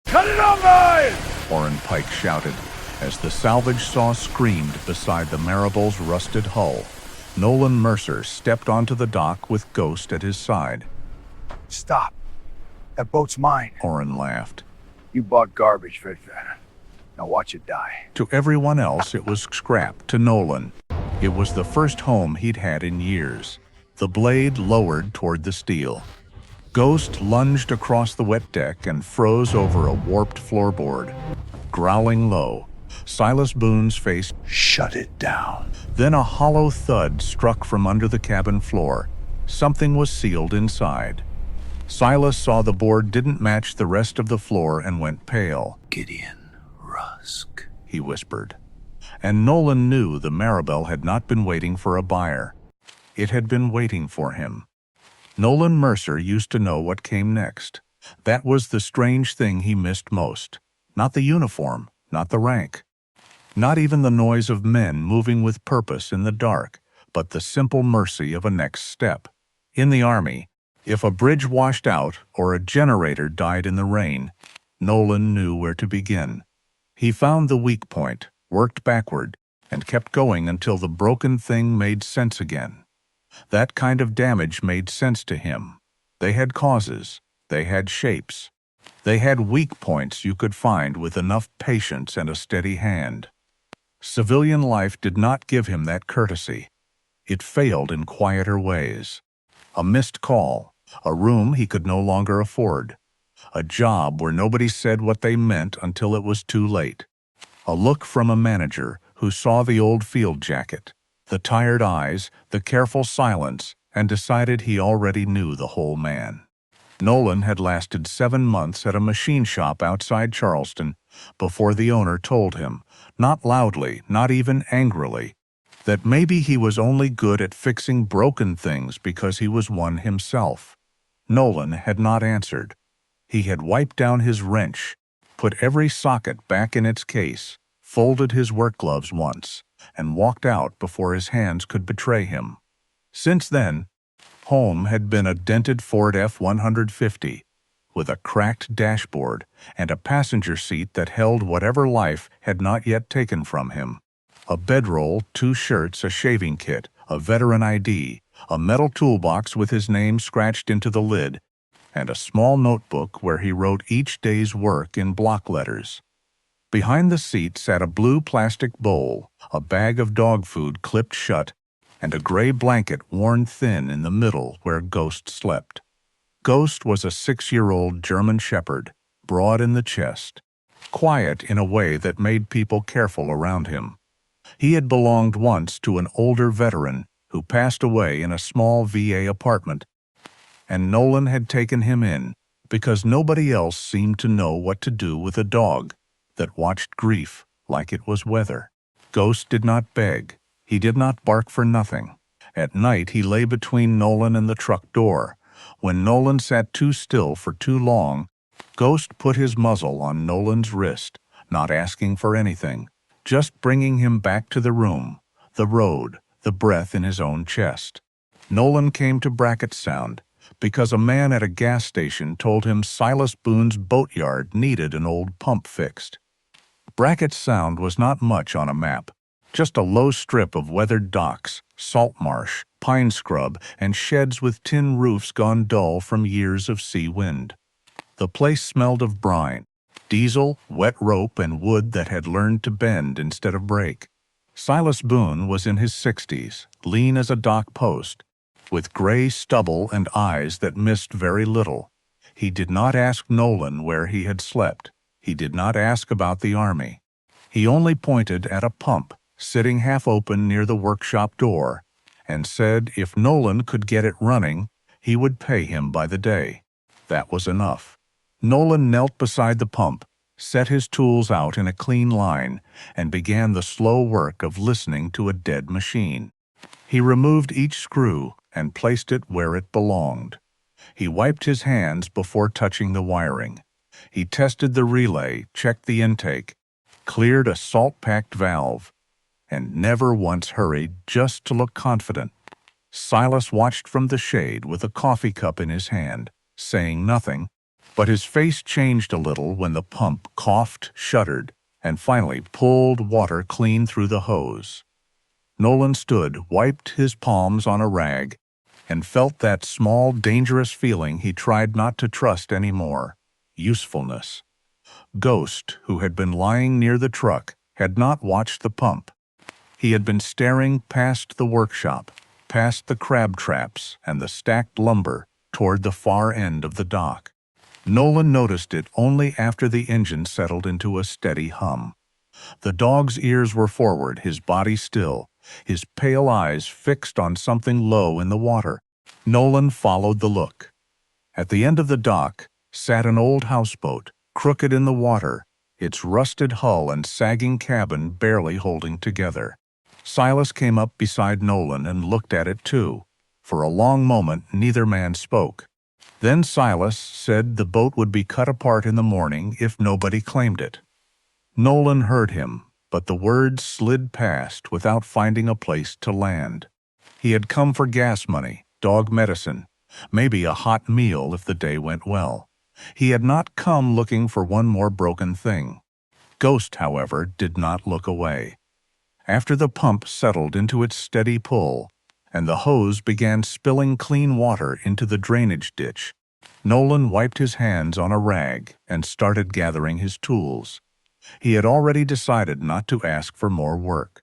Cut it on mine! Orrin Pike shouted as the salvage saw screamed beside the Maribel's rusted hull. Nolan Mercer stepped onto the dock with Ghost at his side. Stop. That boat's mine. Orrin laughed. You bought garbage for that. Now watch it die. To everyone else, it was scrap. To Nolan, it was the first home he'd had in years. The blade lowered toward the steel. Ghost lunged across the wet deck and froze over a warped floorboard. Growling low, Silas Boone's face Shut it down. Then a hollow thud struck from under the cabin floor. Something was sealed inside. Silas saw the board didn't match the rest of the floor and went pale. Gideon Rusk, he whispered. And Nolan knew the Maribel had not been waiting for a buyer. It had been waiting for him. Nolan Mercer used to know what came next. That was the strange thing he missed most. Not the uniform, not the rank. Not even the noise of men moving with purpose in the dark, but the simple mercy of a next step. In the Army, if a bridge washed out or a generator died in the rain, Nolan knew where to begin. He found the weak point, worked backward, and kept going until the broken thing made sense again. That kind of damage made sense to him. They had causes. They had shapes. They had weak points you could find with enough patience and a steady hand. Civilian life did not give him that courtesy. It failed in quieter ways. A missed call, a room he could no longer afford, a job where nobody said what they meant until it was too late, a look from a manager who saw the old field jacket, the tired eyes, the careful silence, and decided he already knew the whole man. Nolan had lasted 7 months at a machine shop outside Charleston before the owner told him, not loudly, not even angrily, that maybe he was only good at fixing broken things because he was one himself. Nolan had not answered. He had wiped down his wrench, put every socket back in its case, folded his work gloves once, and walked out before his hands could betray him. Since then, home had been a dented Ford F-150 with a cracked dashboard and a passenger seat that held whatever life had not yet taken from him. A bedroll, 2 shirts, a shaving kit, a veteran ID, a metal toolbox with his name scratched into the lid, and a small notebook where he wrote each day's work in block letters. Behind the seat sat a blue plastic bowl, a bag of dog food clipped shut, and a gray blanket worn thin in the middle where Ghost slept. Ghost was a 6-year-old German shepherd, broad in the chest, quiet in a way that made people careful around him. He had belonged once to an older veteran who passed away in a small VA apartment, and Nolan had taken him in because nobody else seemed to know what to do with a dog that watched grief like it was weather. Ghost did not beg. He did not bark for nothing. At night he lay between Nolan and the truck door. When Nolan sat too still for too long, Ghost put his muzzle on Nolan's wrist, not asking for anything, just bringing him back to the room, the road, the breath in his own chest. Nolan came to Brackett Sound because a man at a gas station told him Silas Boone's boatyard needed an old pump fixed. Brackett Sound was not much on a map, just a low strip of weathered docks, salt marsh, pine scrub, and sheds with tin roofs gone dull from years of sea wind. The place smelled of brine, diesel, wet rope, and wood that had learned to bend instead of break. Silas Boone was in his 60s, lean as a dock post, with gray stubble and eyes that missed very little. He did not ask Nolan where he had slept. He did not ask about the Army. He only pointed at a pump, sitting half open near the workshop door, and said if Nolan could get it running, he would pay him by the day. That was enough. Nolan knelt beside the pump, set his tools out in a clean line, and began the slow work of listening to a dead machine. He removed each screw and placed it where it belonged. He wiped his hands before touching the wiring. He tested the relay, checked the intake, cleared a salt-packed valve, and never once hurried just to look confident. Silas watched from the shade with a coffee cup in his hand, saying nothing, But his face changed a little when the pump coughed, shuddered, and finally pulled water clean through the hose. Nolan stood, wiped his palms on a rag, and felt that small, dangerous feeling he tried not to trust anymore: usefulness. Ghost, who had been lying near the truck, had not watched the pump. He had been staring past the workshop, past the crab traps and the stacked lumber, toward the far end of the dock. Nolan noticed it only after the engine settled into a steady hum. The dog's ears were forward, his body still, his pale eyes fixed on something low in the water. Nolan followed the look. At the end of the dock sat an old houseboat, crooked in the water, its rusted hull and sagging cabin barely holding together. Silas came up beside Nolan and looked at it too. For a long moment neither man spoke. Then Silas said the boat would be cut apart in the morning if nobody claimed it. Nolan heard him, but the words slid past without finding a place to land. He had come for gas money, dog medicine, maybe a hot meal if the day went well. He had not come looking for one more broken thing. Ghost, however, did not look away. After the pump settled into its steady pull, and the hose began spilling clean water into the drainage ditch, Nolan wiped his hands on a rag and started gathering his tools. He had already decided not to ask for more work.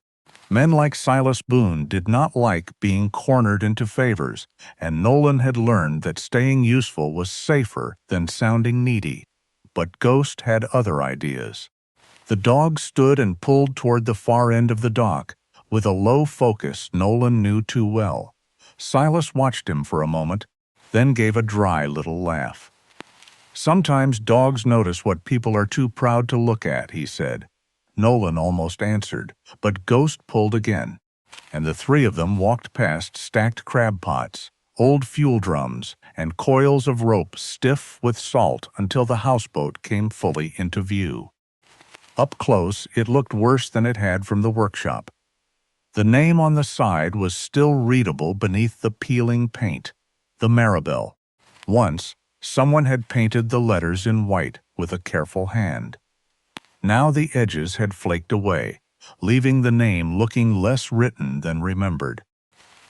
Men like Silas Boone did not like being cornered into favors, and Nolan had learned that staying useful was safer than sounding needy. But Ghost had other ideas. The dog stood and pulled toward the far end of the dock, with a low focus Nolan knew too well. Silas watched him for a moment, then gave a dry little laugh. "Sometimes dogs notice what people are too proud to look at," he said. Nolan almost answered, but Ghost pulled again, and the three of them walked past stacked crab pots, old fuel drums, and coils of rope stiff with salt until the houseboat came fully into view. Up close, it looked worse than it had from the workshop. The name on the side was still readable beneath the peeling paint: the Maribel. Once, someone had painted the letters in white with a careful hand. Now the edges had flaked away, leaving the name looking less written than remembered.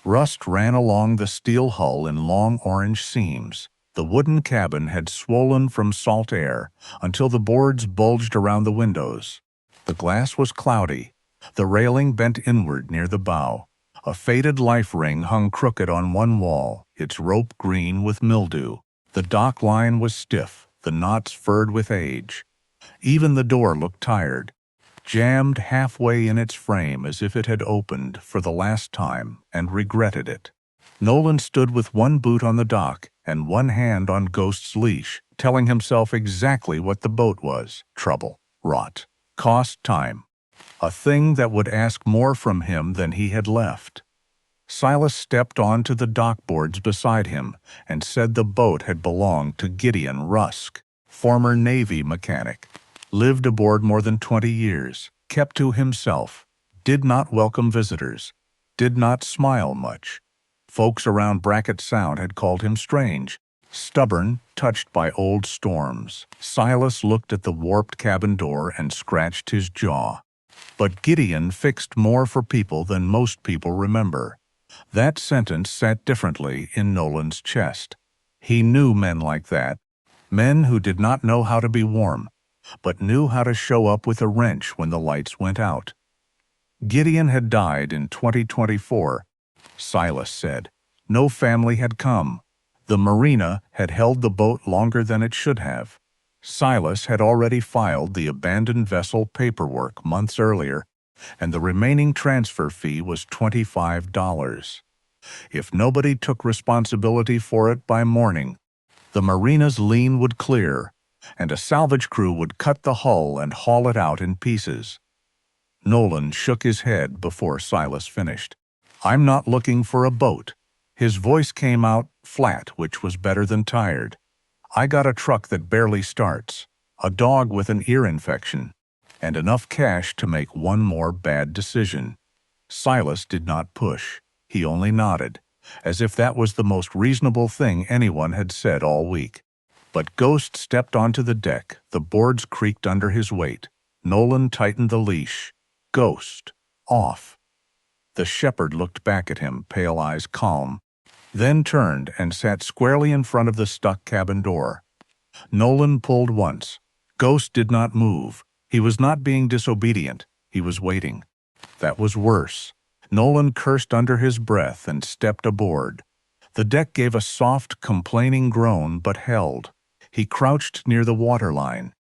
Rust ran along the steel hull in long orange seams. The wooden cabin had swollen from salt air until the boards bulged around the windows. The glass was cloudy. The railing bent inward near the bow. A faded life ring hung crooked on one wall, its rope green with mildew. The dock line was stiff, the knots furred with age. Even the door looked tired, jammed halfway in its frame as if it had opened for the last time and regretted it. Nolan stood with one boot on the dock and one hand on Ghost's leash, telling himself exactly what the boat was: trouble, rot, cost time. A thing that would ask more from him than he had left. Silas stepped onto the dock boards beside him and said the boat had belonged to Gideon Rusk, former Navy mechanic, lived aboard more than 20 years, kept to himself, did not welcome visitors, did not smile much. Folks around Brackett Sound had called him strange, stubborn, touched by old storms. Silas looked at the warped cabin door and scratched his jaw. But Gideon fixed more for people than most people remember. That sentence sat differently in Nolan's chest. He knew men like that, men who did not know how to be warm, but knew how to show up with a wrench when the lights went out. Gideon had died in 2024, Silas said. No family had come. The marina had held the boat longer than it should have. Silas had already filed the abandoned vessel paperwork months earlier, and the remaining transfer fee was $25. If nobody took responsibility for it by morning, the marina's lien would clear, and a salvage crew would cut the hull and haul it out in pieces. Nolan shook his head before Silas finished. "I'm not looking for a boat." His voice came out flat, which was better than tired. "I got a truck that barely starts, a dog with an ear infection, and enough cash to make one more bad decision." Silas did not push. He only nodded, as if that was the most reasonable thing anyone had said all week. But Ghost stepped onto the deck. The boards creaked under his weight. Nolan tightened the leash. Ghost. Off. The shepherd looked back at him, pale eyes calm, then turned and sat squarely in front of the stuck cabin door. Nolan pulled once. Ghost did not move. He was not being disobedient. He was waiting. That was worse. Nolan cursed under his breath and stepped aboard. The deck gave a soft, complaining groan but held. He crouched near the waterline,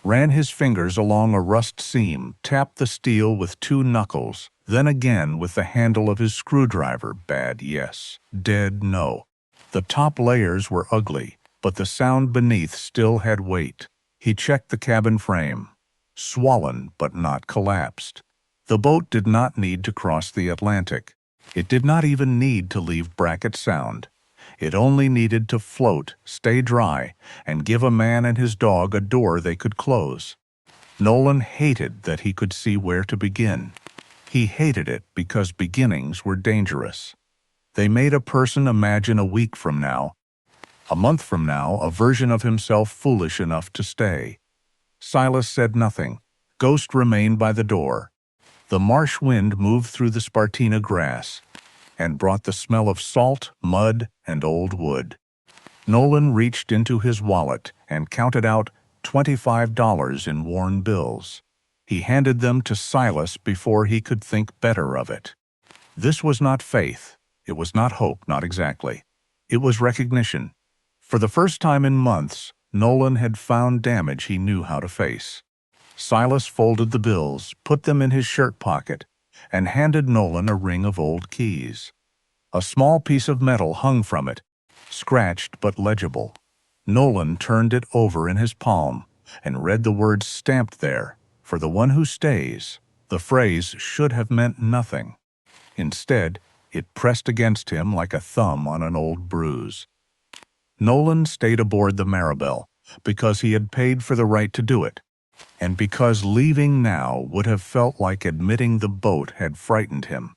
ran his fingers along a rust seam, tapped the steel with 2 knuckles, then again with the handle of his screwdriver. Bad, yes. Dead, no. The top layers were ugly, but the sound beneath still had weight. He checked the cabin frame. Swollen, but not collapsed. The boat did not need to cross the Atlantic. It did not even need to leave Brackett Sound. It only needed to float, stay dry, and give a man and his dog a door they could close. Nolan hated that he could see where to begin. He hated it because beginnings were dangerous. They made a person imagine a week from now, a month from now, a version of himself foolish enough to stay. Silas said nothing. Ghost remained by the door. The marsh wind moved through the Spartina grass and brought the smell of salt, mud, and old wood. Nolan reached into his wallet and counted out $25 in worn bills. He handed them to Silas before he could think better of it. This was not faith. It was not hope, not exactly. It was recognition. For the first time in months, Nolan had found damage he knew how to face. Silas folded the bills, put them in his shirt pocket, and handed Nolan a ring of old keys. A small piece of metal hung from it, scratched but legible. Nolan turned it over in his palm and read the words stamped there. For the one who stays. The phrase should have meant nothing. Instead, it pressed against him like a thumb on an old bruise. Nolan stayed aboard the Maribel because he had paid for the right to do it, and because leaving now would have felt like admitting the boat had frightened him.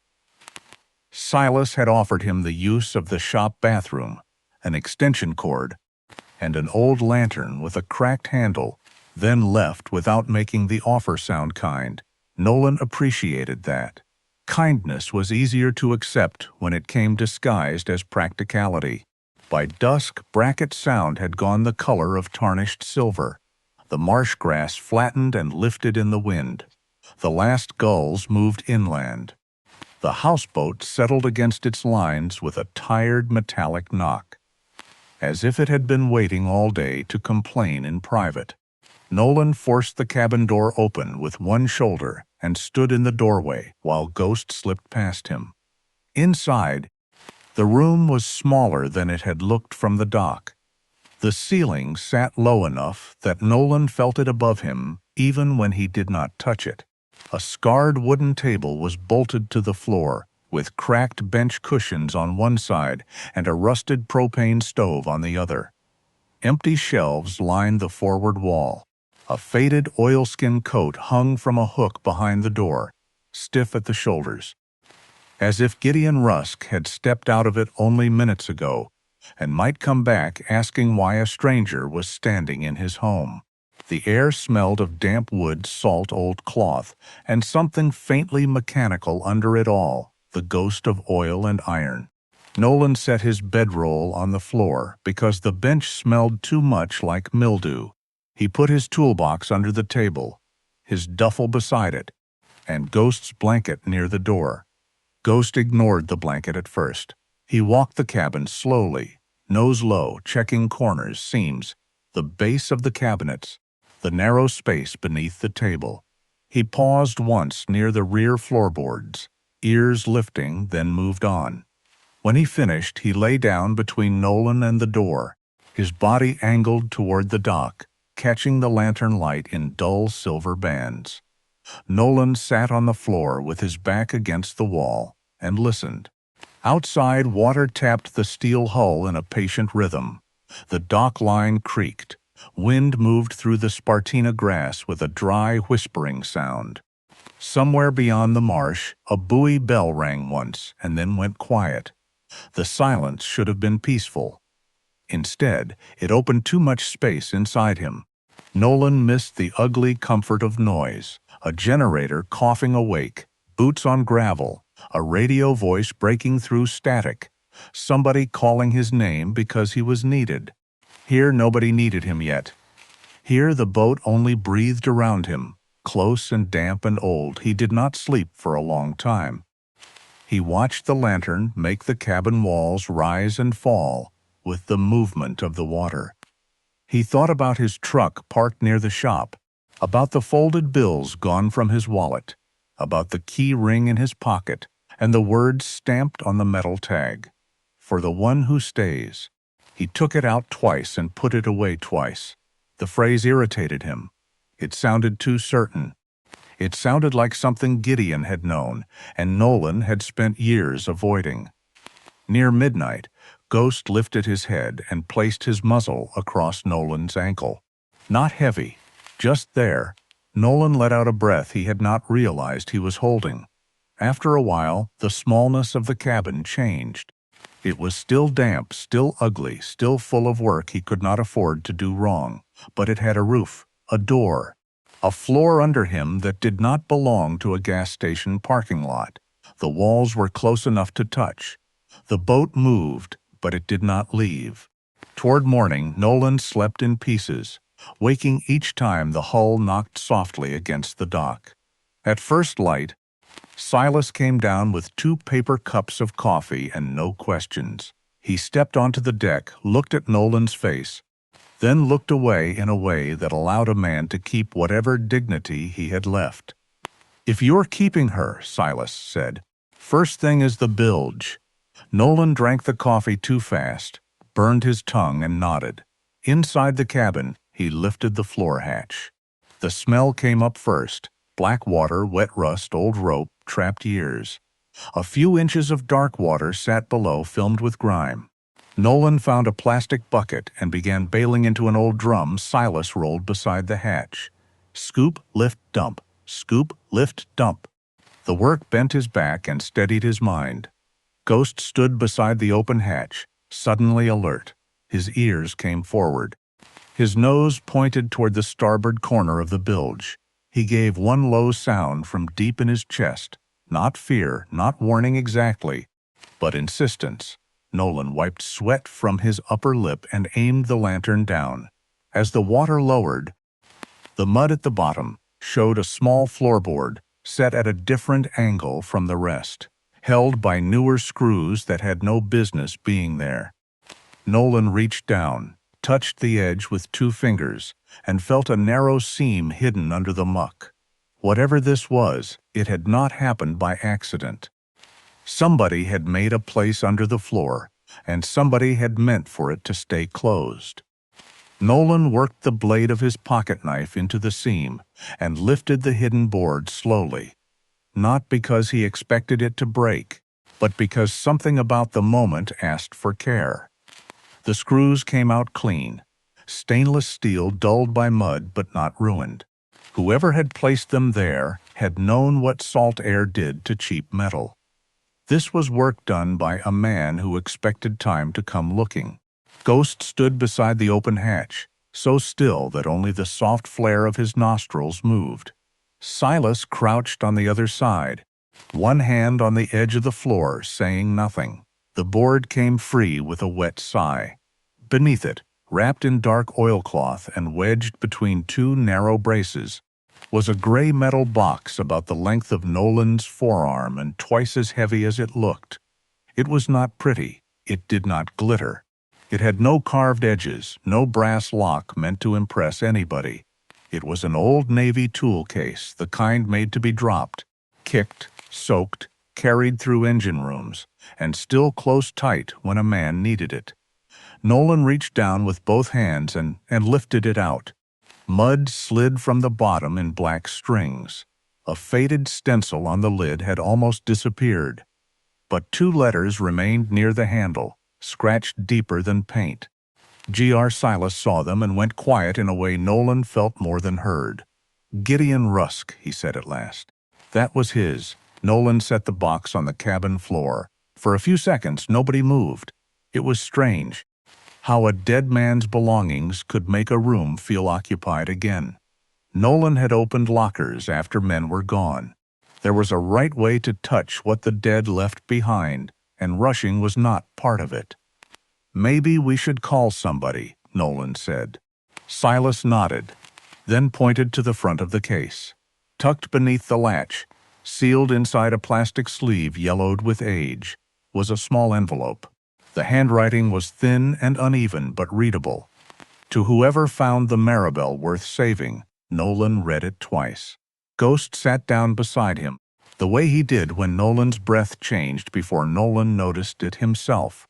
Silas had offered him the use of the shop bathroom, an extension cord, and an old lantern with a cracked handle, then left without making the offer sound kind. Nolan appreciated that. Kindness was easier to accept when it came disguised as practicality. By dusk, Brackett Sound had gone the color of tarnished silver. The marsh grass flattened and lifted in the wind. The last gulls moved inland. The houseboat settled against its lines with a tired metallic knock, as if it had been waiting all day to complain in private. Nolan forced the cabin door open with one shoulder and stood in the doorway while Ghost slipped past him. Inside, the room was smaller than it had looked from the dock. The ceiling sat low enough that Nolan felt it above him even when he did not touch it. A scarred wooden table was bolted to the floor, with cracked bench cushions on one side and a rusted propane stove on the other. Empty shelves lined the forward wall. A faded oilskin coat hung from a hook behind the door, stiff at the shoulders, as if Gideon Rusk had stepped out of it only minutes ago and might come back asking why a stranger was standing in his home. The air smelled of damp wood, salt, old cloth, and something faintly mechanical under it all, the ghost of oil and iron. Nolan set his bedroll on the floor because the bench smelled too much like mildew. He put his toolbox under the table, his duffel beside it, and Ghost's blanket near the door. Ghost ignored the blanket at first. He walked the cabin slowly, nose low, checking corners, seams, the base of the cabinets, the narrow space beneath the table. He paused once near the rear floorboards, ears lifting, then moved on. When he finished, he lay down between Nolan and the door, his body angled toward the dock, catching the lantern light in dull silver bands. Nolan sat on the floor with his back against the wall and listened. Outside, water tapped the steel hull in a patient rhythm. The dock line creaked. Wind moved through the Spartina grass with a dry, whispering sound. Somewhere beyond the marsh, a buoy bell rang once and then went quiet. The silence should have been peaceful. Instead, it opened too much space inside him. Nolan missed the ugly comfort of noise, a generator coughing awake, boots on gravel, a radio voice breaking through static, somebody calling his name because he was needed. Here nobody needed him yet. Here the boat only breathed around him, close and damp and old. He did not sleep for a long time. He watched the lantern make the cabin walls rise and fall with the movement of the water. He thought about his truck parked near the shop, about the folded bills gone from his wallet, about the key ring in his pocket, and the words stamped on the metal tag. For the one who stays. He took it out twice and put it away twice. The phrase irritated him. It sounded too certain. It sounded like something Gideon had known, and Nolan had spent years avoiding. Near midnight, Ghost lifted his head and placed his muzzle across Nolan's ankle. Not heavy, just there. Nolan let out a breath he had not realized he was holding. After a while, the smallness of the cabin changed. It was still damp, still ugly, still full of work he could not afford to do wrong, but it had a roof, a door, a floor under him that did not belong to a gas station parking lot. The walls were close enough to touch. The boat moved, but it did not leave. Toward morning, Nolan slept in pieces, waking each time the hull knocked softly against the dock. At first light, Silas came down with 2 paper cups of coffee and no questions. He stepped onto the deck, looked at Nolan's face, then looked away in a way that allowed a man to keep whatever dignity he had left. "If you're keeping her," Silas said, "first thing is the bilge." Nolan drank the coffee too fast, burned his tongue, and nodded. Inside the cabin, he lifted the floor hatch. The smell came up first. Black water, wet rust, old rope, trapped years. A few inches of dark water sat below, filmed with grime. Nolan found a plastic bucket and began bailing into an old drum Silas rolled beside the hatch. Scoop, lift, dump. Scoop, lift, dump. The work bent his back and steadied his mind. Ghost stood beside the open hatch, suddenly alert. His ears came forward. His nose pointed toward the starboard corner of the bilge. He gave one low sound from deep in his chest. Not fear, not warning exactly, but insistence. Nolan wiped sweat from his upper lip and aimed the lantern down. As the water lowered, the mud at the bottom showed a small floorboard set at a different angle from the rest, held by newer screws that had no business being there. Nolan reached down, touched the edge with 2 fingers, and felt a narrow seam hidden under the muck. Whatever this was, it had not happened by accident. Somebody had made a place under the floor, and somebody had meant for it to stay closed. Nolan worked the blade of his pocket knife into the seam and lifted the hidden board slowly. Not because he expected it to break, but because something about the moment asked for care. The screws came out clean, stainless steel dulled by mud but not ruined. Whoever had placed them there had known what salt air did to cheap metal. This was work done by a man who expected time to come looking. Ghost stood beside the open hatch, so still that only the soft flare of his nostrils moved. Silas crouched on the other side, one hand on the edge of the floor, saying nothing. The board came free with a wet sigh. Beneath it, wrapped in dark oilcloth and wedged between 2 narrow braces, was a gray metal box about the length of Nolan's forearm and twice as heavy as it looked. It was not pretty. It did not glitter. It had no carved edges, no brass lock meant to impress anybody. It was an old Navy tool case, the kind made to be dropped, kicked, soaked, carried through engine rooms, and still close tight when a man needed it. Nolan reached down with both hands and lifted it out. Mud slid from the bottom in black strings. A faded stencil on the lid had almost disappeared, but 2 letters remained near the handle, scratched deeper than paint. Gr. Silas saw them and went quiet in a way Nolan felt more than heard. "Gideon Rusk," he said at last. That was his. Nolan set the box on the cabin floor. For a few seconds, nobody moved. It was strange. How a dead man's belongings could make a room feel occupied again. Nolan had opened lockers after men were gone. There was a right way to touch what the dead left behind, and rushing was not part of it. "Maybe we should call somebody," Nolan said. Silas nodded, then pointed to the front of the case. Tucked beneath the latch, sealed inside a plastic sleeve yellowed with age, was a small envelope. The handwriting was thin and uneven but readable. To whoever found the Maribel worth saving, Nolan read it twice. Ghost sat down beside him, the way he did when Nolan's breath changed before Nolan noticed it himself.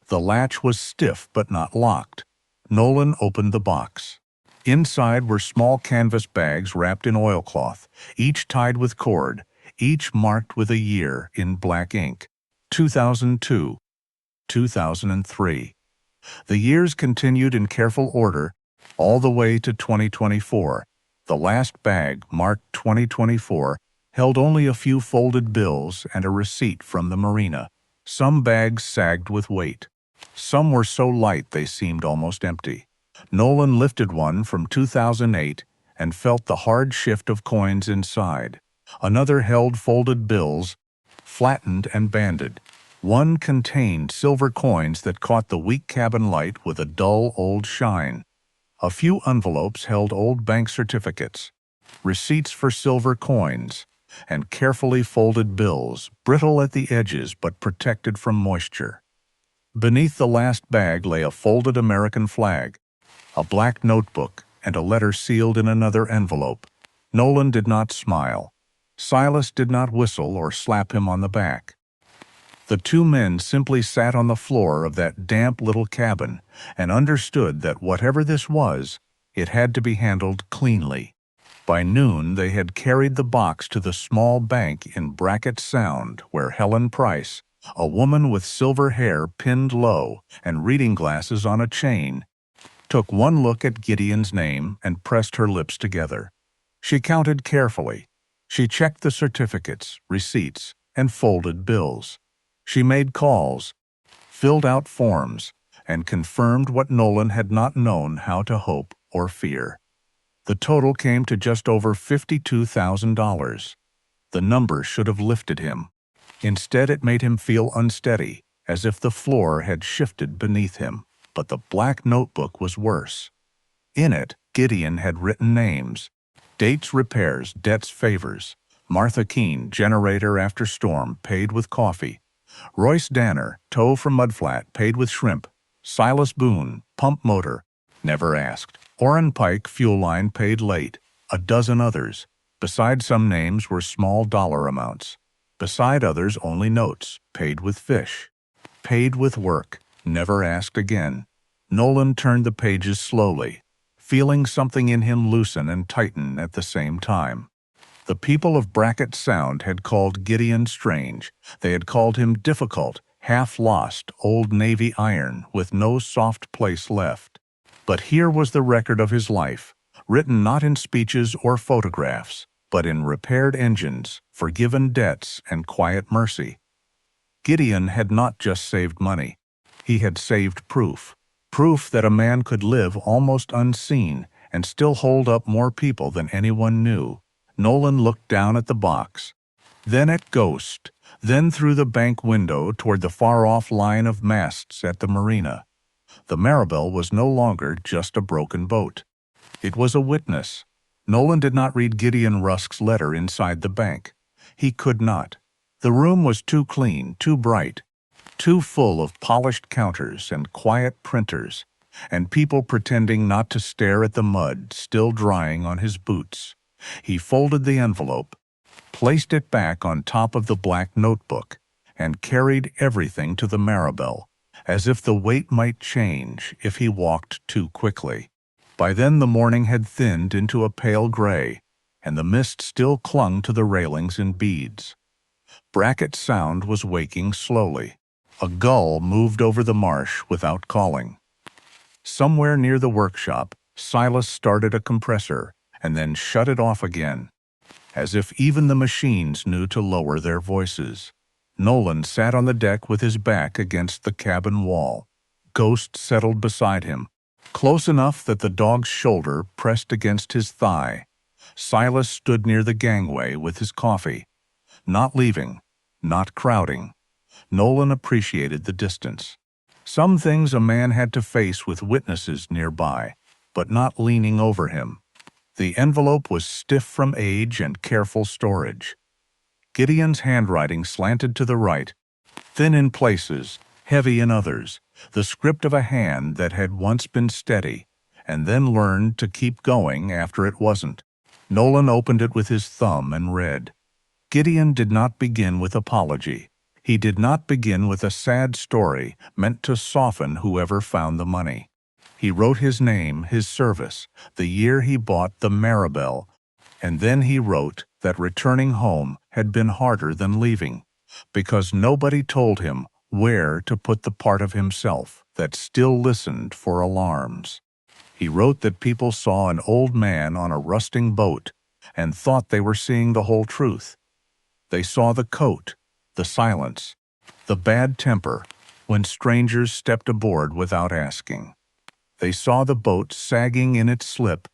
The latch was stiff but not locked. Nolan opened the box. Inside were small canvas bags wrapped in oilcloth, each tied with cord, each marked with a year in black ink. 2002, 2003. The years continued in careful order all the way to 2024. The last bag, marked 2024, held only a few folded bills and a receipt from the marina. Some bags sagged with weight. Some were so light they seemed almost empty. Nolan lifted one from 2008 and felt the hard shift of coins inside. Another held folded bills, flattened and banded. One contained silver coins that caught the weak cabin light with a dull old shine. A few envelopes held old bank certificates, receipts for silver coins, and carefully folded bills, brittle at the edges but protected from moisture. Beneath the last bag lay a folded American flag, a black notebook, and a letter sealed in another envelope. Nolan did not smile. Silas did not whistle or slap him on the back. The two men simply sat on the floor of that damp little cabin and understood that whatever this was, it had to be handled cleanly. By noon, they had carried the box to the small bank in Brackett Sound, where Helen Price, a woman with silver hair pinned low and reading glasses on a chain, took one look at Gideon's name and pressed her lips together. She counted carefully. She checked the certificates, receipts, and folded bills. She made calls, filled out forms, and confirmed what Nolan had not known how to hope or fear. The total came to just over $52,000. The number should have lifted him. Instead, it made him feel unsteady, as if the floor had shifted beneath him. But the black notebook was worse. In it, Gideon had written names: dates, repairs, debts, favors. Martha Keene, generator after storm, paid with coffee. Royce Danner, tow from Mudflat, paid with shrimp. Silas Boone, pump motor, never asked. Orrin Pike, fuel line, paid late. A dozen others. Beside some names were small dollar amounts. Beside others only notes, paid with fish. Paid with work, never asked again. Nolan turned the pages slowly, feeling something in him loosen and tighten at the same time. The people of Brackett Sound had called Gideon strange. They had called him difficult, half-lost, old Navy iron with no soft place left. But here was the record of his life, written not in speeches or photographs, but in repaired engines, forgiven debts, and quiet mercy. Gideon had not just saved money. He had saved proof. Proof that a man could live almost unseen and still hold up more people than anyone knew. Nolan looked down at the box, then at Ghost, then through the bank window toward the far-off line of masts at the marina. The Maribel was no longer just a broken boat. It was a witness. Nolan did not read Gideon Rusk's letter inside the bank. He could not. The room was too clean, too bright, too full of polished counters and quiet printers, and people pretending not to stare at the mud still drying on his boots. He folded the envelope, placed it back on top of the black notebook, and carried everything to the Maribel, as if the weight might change if he walked too quickly. By then the morning had thinned into a pale gray, and the mist still clung to the railings in beads. Brackett Sound was waking slowly. A gull moved over the marsh without calling. Somewhere near the workshop, Silas started a compressor and then shut it off again, as if even the machines knew to lower their voices. Nolan sat on the deck with his back against the cabin wall. Ghost settled beside him, close enough that the dog's shoulder pressed against his thigh. Silas stood near the gangway with his coffee. Not leaving, not crowding. Nolan appreciated the distance. Some things a man had to face with witnesses nearby, but not leaning over him. The envelope was stiff from age and careful storage. Gideon's handwriting slanted to the right, thin in places, heavy in others, the script of a hand that had once been steady, and then learned to keep going after it wasn't. Nolan opened it with his thumb and read. Gideon did not begin with apology. He did not begin with a sad story meant to soften whoever found the money. He wrote his name, his service, the year he bought the Maribel, and then he wrote that returning home had been harder than leaving, because nobody told him where to put the part of himself that still listened for alarms. He wrote that people saw an old man on a rusting boat and thought they were seeing the whole truth. They saw the coat, the silence, the bad temper when strangers stepped aboard without asking. They saw the boat sagging in its slip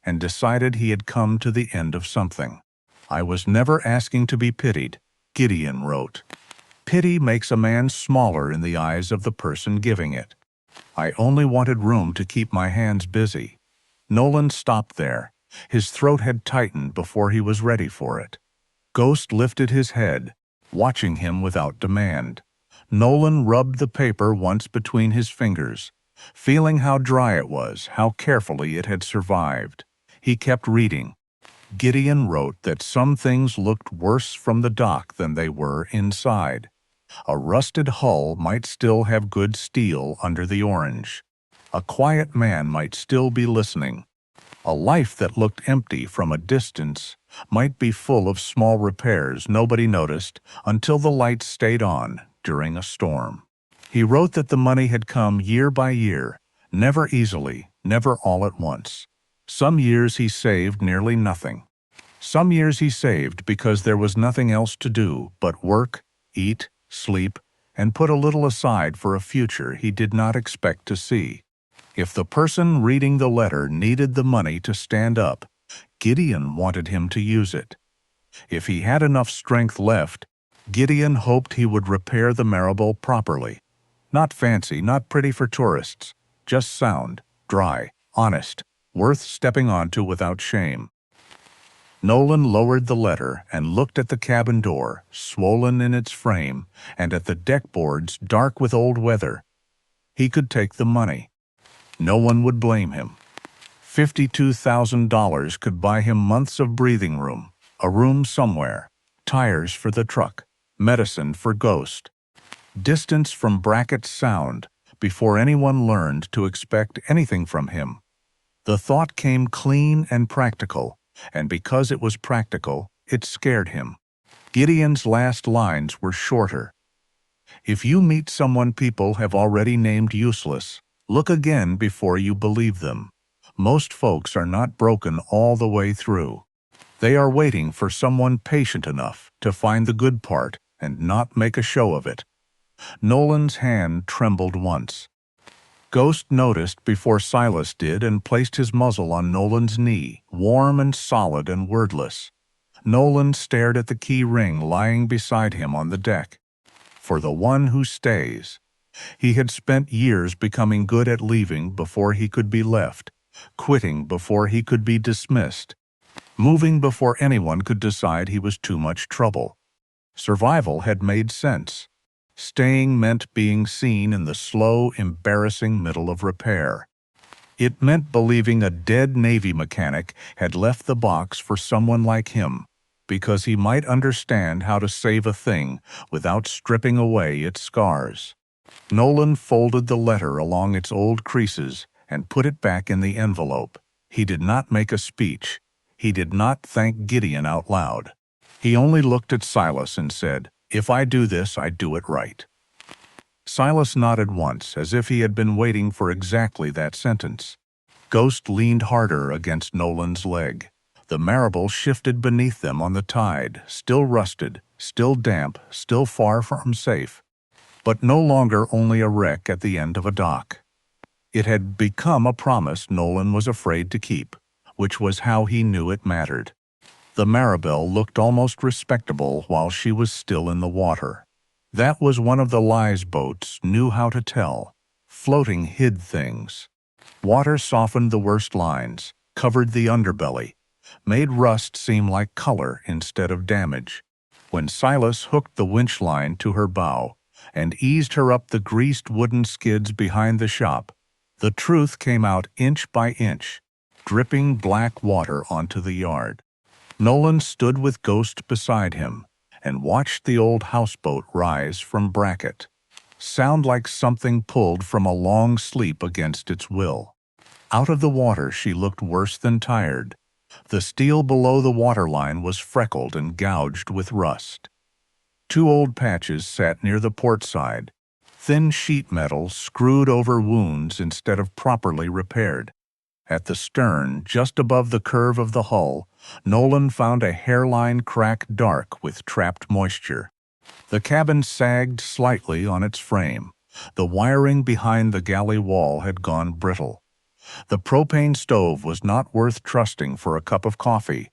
and decided he had come to the end of something. I was never asking to be pitied, Gideon wrote. Pity makes a man smaller in the eyes of the person giving it. I only wanted room to keep my hands busy. Nolan stopped there. His throat had tightened before he was ready for it. Ghost lifted his head, watching him without demand. Nolan rubbed the paper once between his fingers, feeling how dry it was, how carefully it had survived. He kept reading. Gideon wrote that some things looked worse from the dock than they were inside. A rusted hull might still have good steel under the orange. A quiet man might still be listening. A life that looked empty from a distance might be full of small repairs nobody noticed until the lights stayed on during a storm. He wrote that the money had come year by year, never easily, never all at once. Some years he saved nearly nothing. Some years he saved because there was nothing else to do but work, eat, sleep, and put a little aside for a future he did not expect to see. If the person reading the letter needed the money to stand up, Gideon wanted him to use it. If he had enough strength left, Gideon hoped he would repair the Maribel properly. Not fancy, not pretty for tourists, just sound, dry, honest, worth stepping onto without shame. Nolan lowered the letter and looked at the cabin door, swollen in its frame, and at the deck boards dark with old weather. He could take the money. No one would blame him. $52,000 could buy him months of breathing room, a room somewhere, tires for the truck, medicine for Ghost, distance from Brackett's Sound before anyone learned to expect anything from him. The thought came clean and practical, and because it was practical, it scared him. Gideon's last lines were shorter. If you meet someone people have already named useless, look again before you believe them. Most folks are not broken all the way through. They are waiting for someone patient enough to find the good part and not make a show of it. Nolan's hand trembled once. Ghost noticed before Silas did and placed his muzzle on Nolan's knee, warm and solid and wordless. Nolan stared at the key ring lying beside him on the deck. For the one who stays. He had spent years becoming good at leaving before he could be left, quitting before he could be dismissed, moving before anyone could decide he was too much trouble. Survival had made sense. Staying meant being seen in the slow, embarrassing middle of repair. It meant believing a dead Navy mechanic had left the box for someone like him, because he might understand how to save a thing without stripping away its scars. Nolan folded the letter along its old creases and put it back in the envelope. He did not make a speech. He did not thank Gideon out loud. He only looked at Silas and said, "If I do this, I do it right." Silas nodded once, as if he had been waiting for exactly that sentence. Ghost leaned harder against Nolan's leg. The Maribel shifted beneath them on the tide, still rusted, still damp, still far from safe. but no longer only a wreck at the end of a dock. It had become a promise Nolan was afraid to keep, which was how he knew it mattered. The Maribel looked almost respectable while she was still in the water. That was one of the lies boats knew how to tell. Floating hid things. Water softened the worst lines, covered the underbelly, made rust seem like color instead of damage. When Silas hooked the winch line to her bow and eased her up the greased wooden skids behind the shop, the truth came out inch by inch, dripping black water onto the yard. Nolan stood with Ghost beside him and watched the old houseboat rise from bracket, sound like something pulled from a long sleep against its will. Out of the water she looked worse than tired. The steel below the waterline was freckled and gouged with rust. Two old patches sat near the port side, thin sheet metal screwed over wounds instead of properly repaired. At the stern, just above the curve of the hull, Nolan found a hairline crack dark with trapped moisture. The cabin sagged slightly on its frame. The wiring behind the galley wall had gone brittle. The propane stove was not worth trusting for a cup of coffee,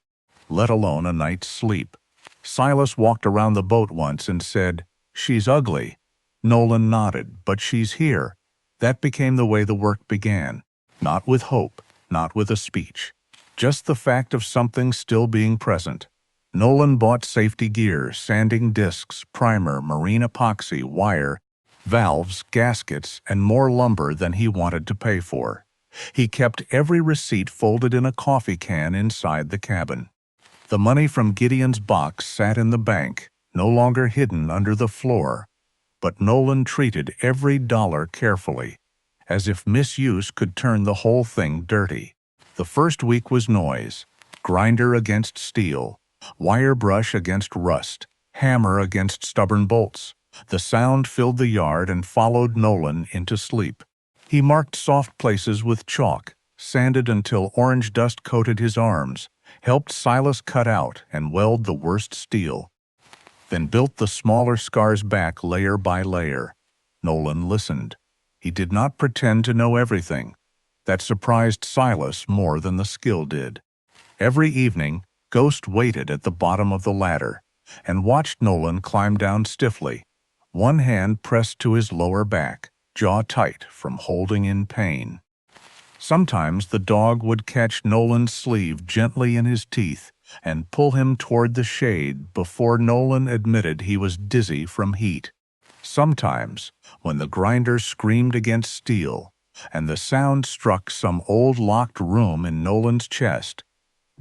let alone a night's sleep. Silas walked around the boat once and said, "She's ugly." Nolan nodded, "But she's here." That became the way the work began. Not with hope, not with a speech. Just the fact of something still being present. Nolan bought safety gear, sanding discs, primer, marine epoxy, wire, valves, gaskets, and more lumber than he wanted to pay for. He kept every receipt folded in a coffee can inside the cabin. The money from Gideon's box sat in the bank, no longer hidden under the floor, but Nolan treated every dollar carefully, as if misuse could turn the whole thing dirty. The first week was noise, grinder against steel, wire brush against rust, hammer against stubborn bolts. The sound filled the yard and followed Nolan into sleep. He marked soft places with chalk, sanded until orange dust coated his arms, helped Silas cut out and weld the worst steel, then built the smaller scars back layer by layer. Nolan listened. He did not pretend to know everything. That surprised Silas more than the skill did. Every evening, Ghost waited at the bottom of the ladder and watched Nolan climb down stiffly, one hand pressed to his lower back, jaw tight from holding in pain. Sometimes the dog would catch Nolan's sleeve gently in his teeth and pull him toward the shade before Nolan admitted he was dizzy from heat. Sometimes, when the grinder screamed against steel and the sound struck some old locked room in Nolan's chest,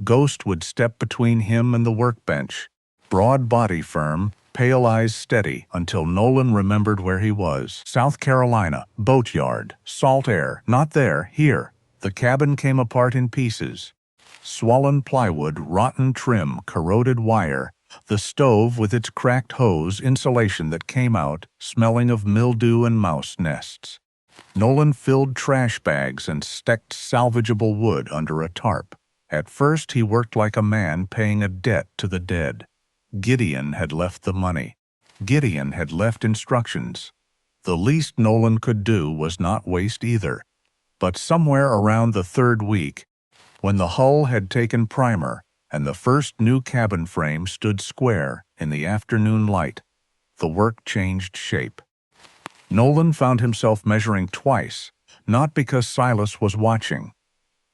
Ghost would step between him and the workbench, broad body firm, pale eyes steady, until Nolan remembered where he was. South Carolina, boatyard, salt air, not there, here. The cabin came apart in pieces. Swollen plywood, rotten trim, corroded wire, the stove with its cracked hose insulation that came out, smelling of mildew and mouse nests. Nolan filled trash bags and stacked salvageable wood under a tarp. At first he worked like a man paying a debt to the dead. Gideon had left the money. Gideon had left instructions. The least Nolan could do was not waste either. But somewhere around the third week, when the hull had taken primer and the first new cabin frame stood square in the afternoon light, the work changed shape. Nolan found himself measuring twice, not because Silas was watching,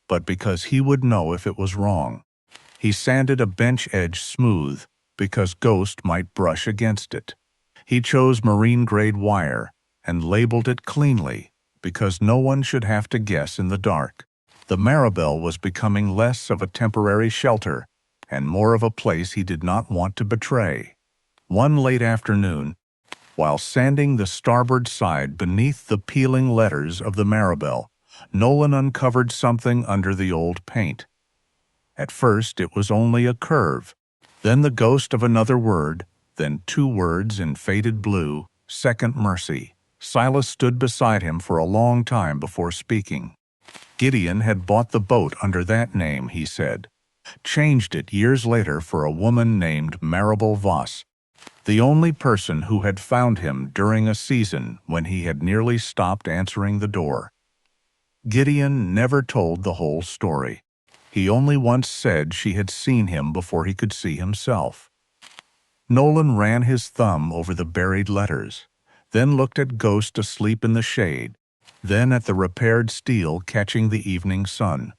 but because he would know if it was wrong. He sanded a bench edge smooth because Ghost might brush against it. He chose marine-grade wire and labeled it cleanly because no one should have to guess in the dark. The Maribel was becoming less of a temporary shelter and more of a place he did not want to betray. One late afternoon, while sanding the starboard side beneath the peeling letters of the Maribel, Nolan uncovered something under the old paint. At first it was only a curve, then the ghost of another word, then two words in faded blue, Second Mercy. Silas stood beside him for a long time before speaking. Gideon had bought the boat under that name, he said. Changed it years later for a woman named Maribel Voss. the only person who had found him during a season when he had nearly stopped answering the door. Gideon never told the whole story. He only once said she had seen him before he could see himself. Nolan ran his thumb over the buried letters, then looked at Ghost asleep in the shade, then at the repaired steel catching the evening sun.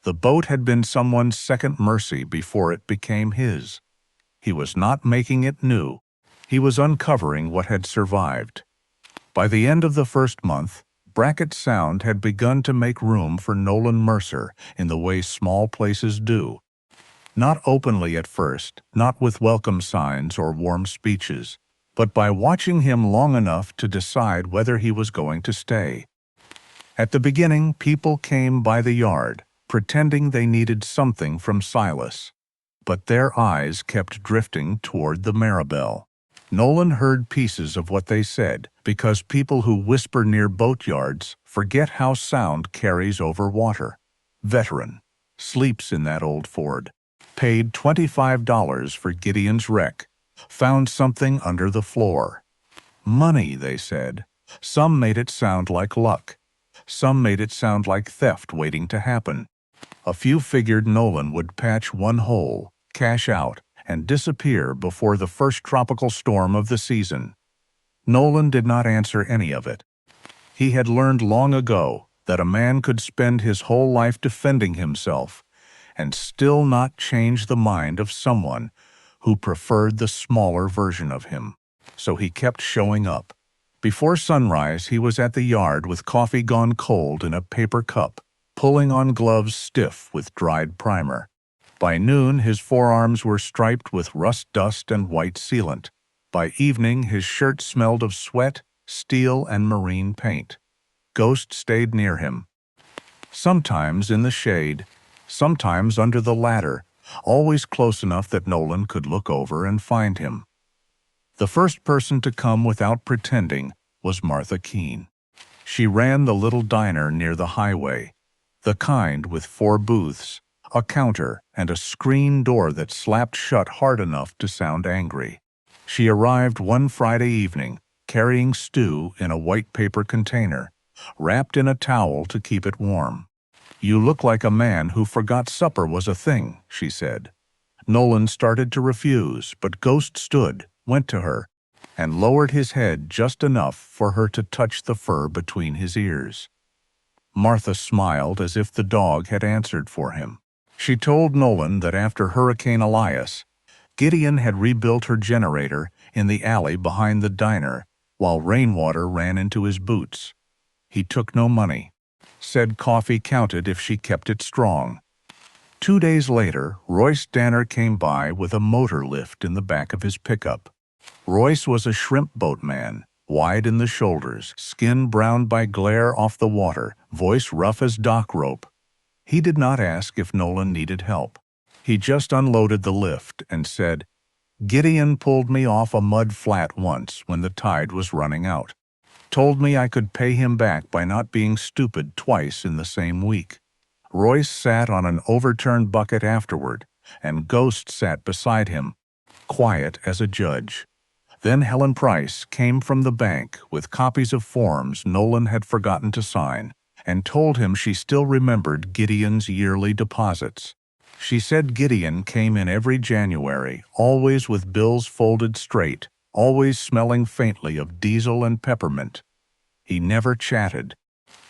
The boat had been someone's second mercy before it became his. He was not making it new. He was uncovering what had survived. By the end of the first month, Brackett Sound had begun to make room for Nolan Mercer in the way small places do. Not openly at first, not with welcome signs or warm speeches, but by watching him long enough to decide whether he was going to stay. At the beginning, people came by the yard, pretending they needed something from Silas. But their eyes kept drifting toward the Maribel. Nolan heard pieces of what they said, because people who whisper near boatyards forget how sound carries over water. Veteran. Sleeps in that old Ford. Paid $25 for Gideon's wreck. Found something under the floor. Money, they said. Some made it sound like luck. Some made it sound like theft waiting to happen. A few figured Nolan would patch one hole, cash out, and disappear before the first tropical storm of the season. Nolan did not answer any of it. He had learned long ago that a man could spend his whole life defending himself and still not change the mind of someone who preferred the smaller version of him. So he kept showing up. Before sunrise, he was at the yard with coffee gone cold in a paper cup, pulling on gloves stiff with dried primer. By noon, his forearms were striped with rust dust and white sealant. By evening, his shirt smelled of sweat, steel, and marine paint. Ghost stayed near him. Sometimes in the shade, sometimes under the ladder, always close enough that Nolan could look over and find him. The first person to come without pretending was Martha Keene. She ran the little diner near the highway, the kind with 4 booths, a counter, and a screen door that slapped shut hard enough to sound angry. She arrived one Friday evening, carrying stew in a white paper container, wrapped in a towel to keep it warm. "You look like a man who forgot supper was a thing," she said. Nolan started to refuse, but Ghost stood, went to her, and lowered his head just enough for her to touch the fur between his ears. Martha smiled as if the dog had answered for him. She told Nolan that after Hurricane Elias, Gideon had rebuilt her generator in the alley behind the diner while rainwater ran into his boots. He took no money. Said coffee counted if she kept it strong. 2 days later, Royce Danner came by with a motor lift in the back of his pickup. Royce was a shrimp boatman, wide in the shoulders, skin browned by glare off the water, voice rough as dock rope. He did not ask if Nolan needed help. He just unloaded the lift and said, "Gideon pulled me off a mud flat once when the tide was running out. Told me I could pay him back by not being stupid twice in the same week." Royce sat on an overturned bucket afterward, and Ghost sat beside him, quiet as a judge. Then Helen Price came from the bank with copies of forms Nolan had forgotten to sign, and told him she still remembered Gideon's yearly deposits. She said Gideon came in every January, always with bills folded straight, always smelling faintly of diesel and peppermint. He never chatted,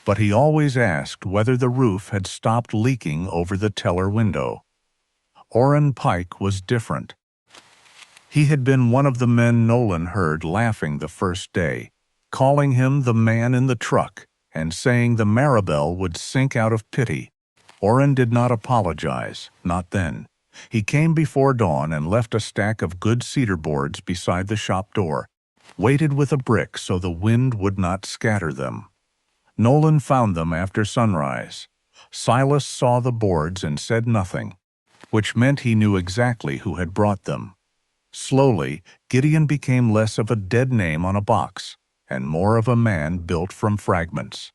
but he always asked whether the roof had stopped leaking over the teller window. Orrin Pike was different. He had been one of the men Nolan heard laughing the first day, calling him the man in the truck, and saying the Maribel would sink out of pity. Orrin did not apologize, not then. He came before dawn and left a stack of good cedar boards beside the shop door, weighted with a brick so the wind would not scatter them. Nolan found them after sunrise. Silas saw the boards and said nothing, which meant he knew exactly who had brought them. Slowly, Gideon became less of a dead name on a box, and more of a man built from fragments.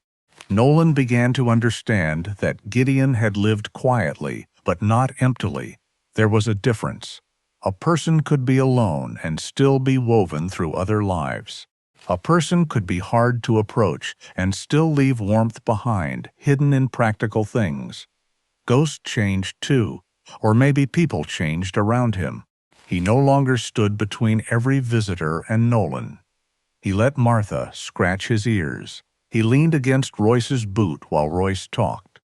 Nolan began to understand that Gideon had lived quietly, but not emptily. There was a difference. A person could be alone and still be woven through other lives. A person could be hard to approach and still leave warmth behind, hidden in practical things. Ghost changed too, or maybe people changed around him. He no longer stood between every visitor and Nolan. He let Martha scratch his ears. He leaned against Royce's boot while Royce talked.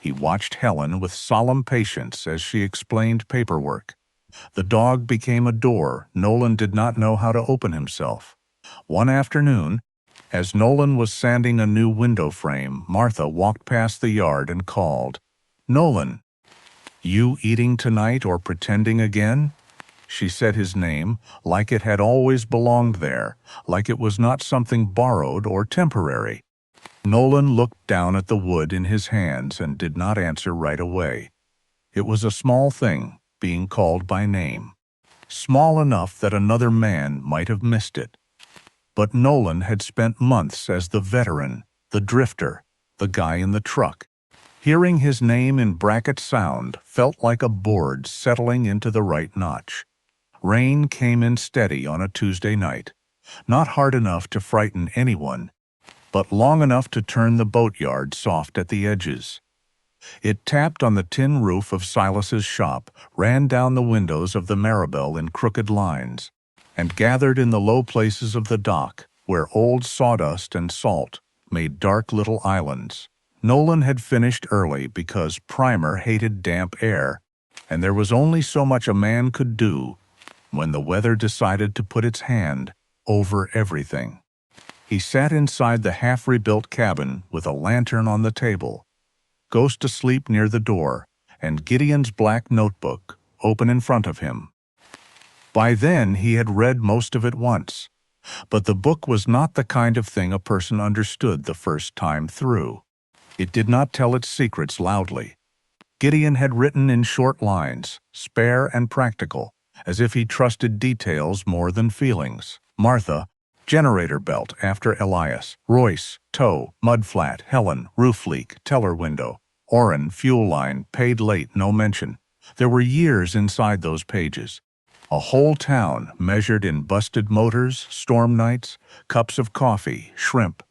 He watched Helen with solemn patience as she explained paperwork. The dog became a door Nolan did not know how to open himself. One afternoon, as Nolan was sanding a new window frame, Martha walked past the yard and called, "Nolan, you eating tonight or pretending again?" She said his name like it had always belonged there, like it was not something borrowed or temporary. Nolan looked down at the wood in his hands and did not answer right away. It was a small thing, being called by name. Small enough that another man might have missed it. But Nolan had spent months as the veteran, the drifter, the guy in the truck. Hearing his name in bracket sound felt like a board settling into the right notch. Rain came in steady on a Tuesday night, not hard enough to frighten anyone, but long enough to turn the boatyard soft at the edges. It tapped on the tin roof of Silas's shop, ran down the windows of the Maribel in crooked lines, and gathered in the low places of the dock, where old sawdust and salt made dark little islands. Nolan had finished early because Primer hated damp air, and there was only so much a man could do when the weather decided to put its hand over everything. He sat inside the half-rebuilt cabin with a lantern on the table, Ghost asleep near the door, and Gideon's black notebook open in front of him. By then he had read most of it once, but the book was not the kind of thing a person understood the first time through. It did not tell its secrets loudly. Gideon had written in short lines, spare and practical, as if he trusted details more than feelings. Martha, generator belt after Elias. Royce, tow, mud flat. Helen, roof leak, teller window. Orrin, fuel line, paid late, no mention. There were years inside those pages. A whole town measured in busted motors, storm nights, cups of coffee, shrimp.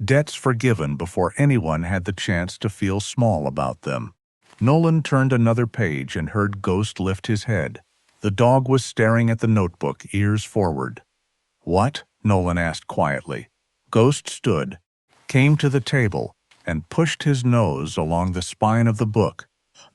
Debts forgiven before anyone had the chance to feel small about them. Nolan turned another page and heard Ghost lift his head. The dog was staring at the notebook, ears forward. "What?" Nolan asked quietly. Ghost stood, came to the table, and pushed his nose along the spine of the book,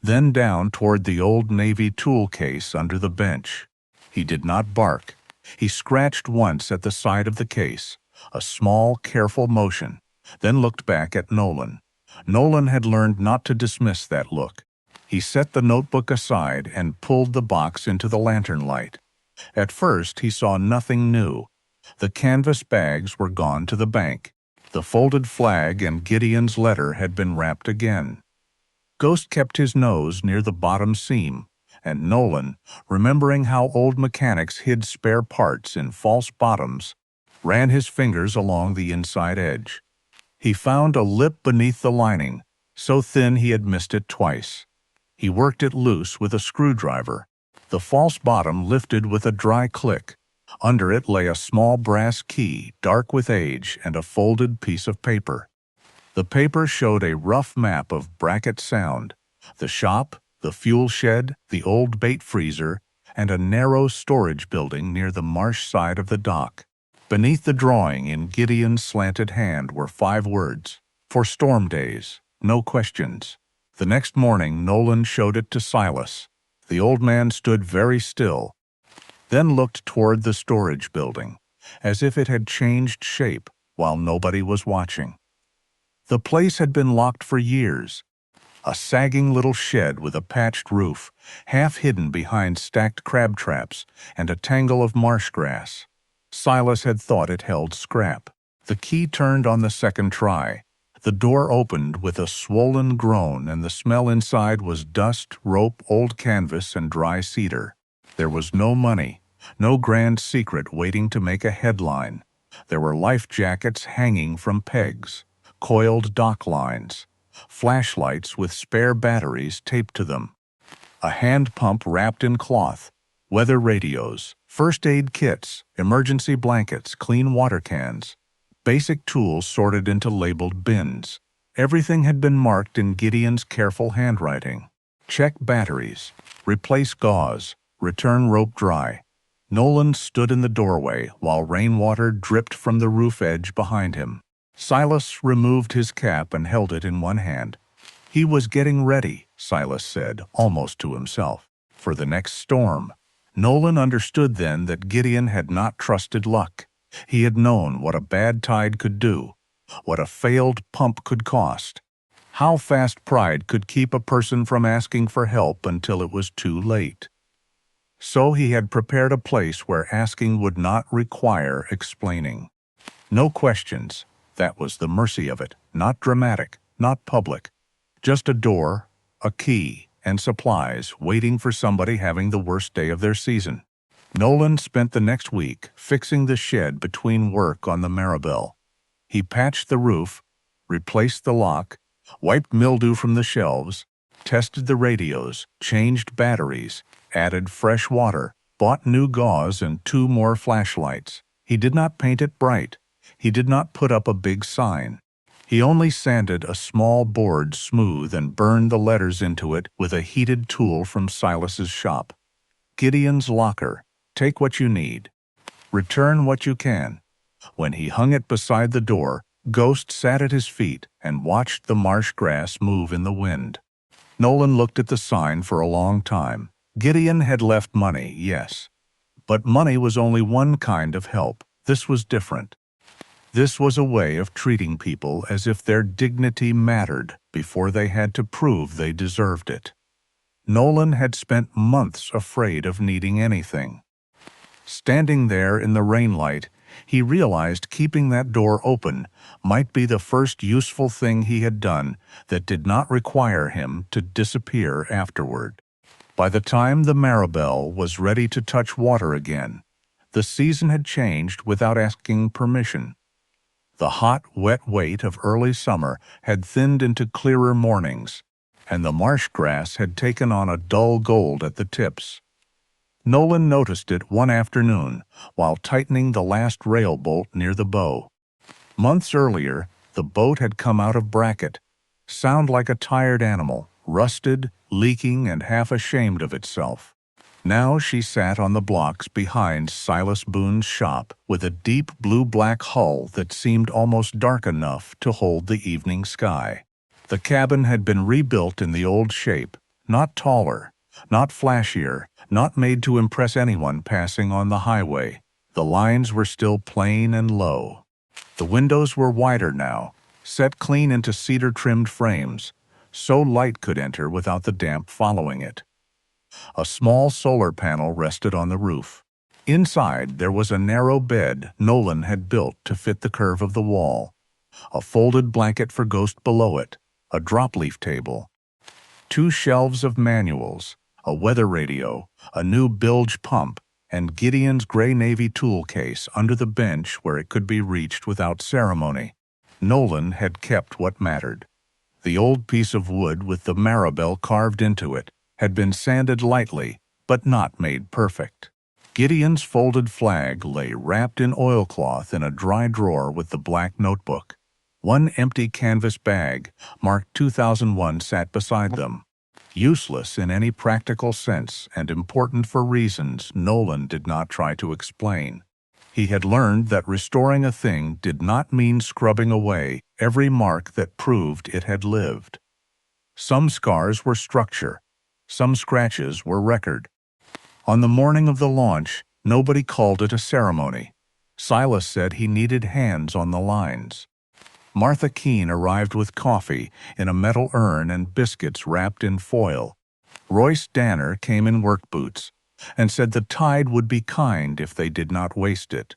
then down toward the old Navy tool case under the bench. He did not bark. He scratched once at the side of the case, a small, careful motion, then looked back at Nolan. Nolan had learned not to dismiss that look. He set the notebook aside and pulled the box into the lantern light. At first he saw nothing new. The canvas bags were gone to the bank. The folded flag and Gideon's letter had been wrapped again. Ghost kept his nose near the bottom seam, and Nolan, remembering how old mechanics hid spare parts in false bottoms, ran his fingers along the inside edge. He found a lip beneath the lining, so thin he had missed it twice. He worked it loose with a screwdriver. The false bottom lifted with a dry click. Under it lay a small brass key, dark with age, and a folded piece of paper. The paper showed a rough map of Bracket Sound, the shop, the fuel shed, the old bait freezer, and a narrow storage building near the marsh side of the dock. Beneath the drawing in Gideon's slanted hand were 5 words: "For storm days, no questions." The next morning Nolan showed it to Silas. The old man stood very still, then looked toward the storage building, as if it had changed shape while nobody was watching. The place had been locked for years. A sagging little shed with a patched roof, half hidden behind stacked crab traps and a tangle of marsh grass. Silas had thought it held scrap. The key turned on the second try. The door opened with a swollen groan, and the smell inside was dust, rope, old canvas, and dry cedar. There was no money, no grand secret waiting to make a headline. There were life jackets hanging from pegs, coiled dock lines, flashlights with spare batteries taped to them, a hand pump wrapped in cloth, weather radios, first aid kits, emergency blankets, clean water cans. Basic tools sorted into labeled bins. Everything had been marked in Gideon's careful handwriting. Check batteries. Replace gauze. Return rope dry. Nolan stood in the doorway while rainwater dripped from the roof edge behind him. Silas removed his cap and held it in one hand. He was getting ready, Silas said, almost to himself, for the next storm. Nolan understood then that Gideon had not trusted luck. He had known what a bad tide could do, what a failed pump could cost, how fast pride could keep a person from asking for help until it was too late. So he had prepared a place where asking would not require explaining. No questions. That was the mercy of it. Not dramatic, not public. Just a door, a key, and supplies waiting for somebody having the worst day of their season. Nolan spent the next week fixing the shed between work on the Maribel. He patched the roof, replaced the lock, wiped mildew from the shelves, tested the radios, changed batteries, added fresh water, bought new gauze and 2 more flashlights. He did not paint it bright. He did not put up a big sign. He only sanded a small board smooth and burned the letters into it with a heated tool from Silas's shop. Gideon's locker. Take what you need. Return what you can. When he hung it beside the door, Ghost sat at his feet and watched the marsh grass move in the wind. Nolan looked at the sign for a long time. Gideon had left money, yes. But money was only one kind of help. This was different. This was a way of treating people as if their dignity mattered before they had to prove they deserved it. Nolan had spent months afraid of needing anything. Standing there in the rainlight, he realized keeping that door open might be the first useful thing he had done that did not require him to disappear afterward. By the time the Maribel was ready to touch water again, the season had changed without asking permission. The hot, wet weight of early summer had thinned into clearer mornings, and the marsh grass had taken on a dull gold at the tips. Nolan noticed it one afternoon while tightening the last rail bolt near the bow. Months earlier, the boat had come out of bracket, sound like a tired animal, rusted, leaking, and half ashamed of itself. Now she sat on the blocks behind Silas Boone's shop with a deep blue-black hull that seemed almost dark enough to hold the evening sky. The cabin had been rebuilt in the old shape, not taller, not flashier, not made to impress anyone passing on the highway. The lines were still plain and low. The windows were wider now, set clean into cedar-trimmed frames, so light could enter without the damp following it. A small solar panel rested on the roof. Inside, there was a narrow bed Nolan had built to fit the curve of the wall, a folded blanket for Ghost below it, a drop-leaf table, 2 shelves of manuals, a weather radio, a new bilge pump, and Gideon's gray navy tool case under the bench where it could be reached without ceremony. Nolan had kept what mattered. The old piece of wood with the Maribel carved into it had been sanded lightly, but not made perfect. Gideon's folded flag lay wrapped in oilcloth in a dry drawer with the black notebook. One empty canvas bag, marked 2001, sat beside them. Useless in any practical sense and important for reasons Nolan did not try to explain. He had learned that restoring a thing did not mean scrubbing away every mark that proved it had lived. Some scars were structure. Some scratches were record. On the morning of the launch, nobody called it a ceremony. Silas said he needed hands on the lines. Martha Keene arrived with coffee in a metal urn and biscuits wrapped in foil. Royce Danner came in work boots and said the tide would be kind if they did not waste it.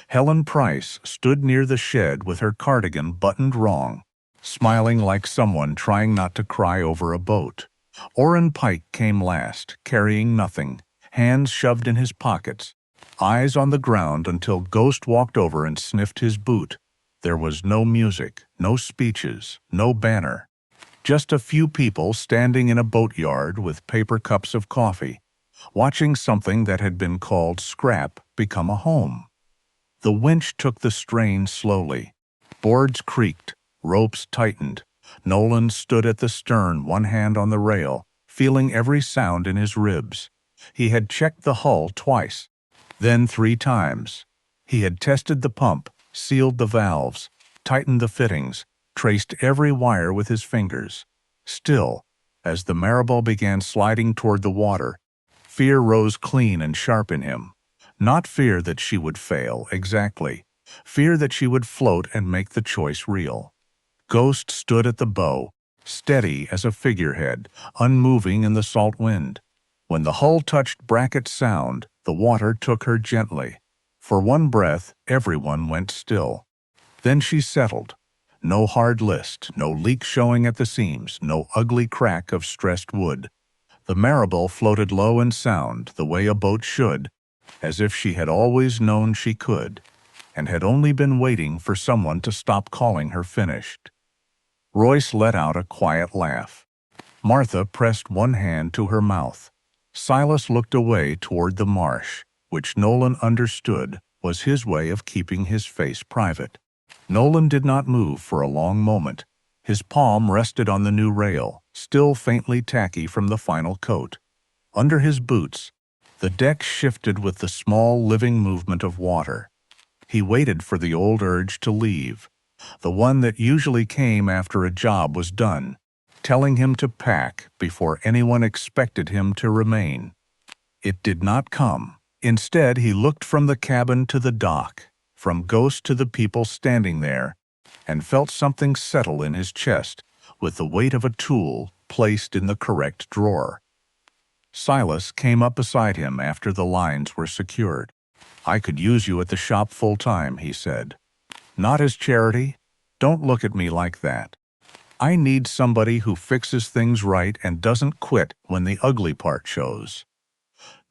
Helen Price stood near the shed with her cardigan buttoned wrong, smiling like someone trying not to cry over a boat. Orrin Pike came last, carrying nothing, hands shoved in his pockets, eyes on the ground until Ghost walked over and sniffed his boot. There was no music, no speeches, no banner. Just a few people standing in a boatyard with paper cups of coffee. watching something that had been called scrap become a home. The winch took the strain slowly. Boards creaked, ropes tightened. Nolan stood at the stern, one hand on the rail, feeling every sound in his ribs. He had checked the hull twice, then 3 times. He had tested the pump, sealed the valves, tightened the fittings, traced every wire with his fingers. Still, as the Maribel began sliding toward the water, fear rose clean and sharp in him. Not fear that she would fail, exactly. Fear that she would float and make the choice real. Ghost stood at the bow, steady as a figurehead, unmoving in the salt wind. When the hull touched bracket sound, the water took her gently. For one breath, everyone went still. Then she settled. No hard list, no leak showing at the seams, no ugly crack of stressed wood. The Maribel floated low and sound, the way a boat should, as if she had always known she could, and had only been waiting for someone to stop calling her finished. Royce let out a quiet laugh. Martha pressed one hand to her mouth. Silas looked away toward the marsh, which Nolan understood was his way of keeping his face private. Nolan did not move for a long moment. His palm rested on the new rail, still faintly tacky from the final coat. Under his boots, the deck shifted with the small living movement of water. He waited for the old urge to leave, the one that usually came after a job was done, telling him to pack before anyone expected him to remain. It did not come. Instead, he looked from the cabin to the dock, from Ghost to the people standing there, and felt something settle in his chest with the weight of a tool placed in the correct drawer. Silas came up beside him after the lines were secured. "I could use you at the shop full-time," he said. "Not as charity. Don't look at me like that. I need somebody who fixes things right and doesn't quit when the ugly part shows."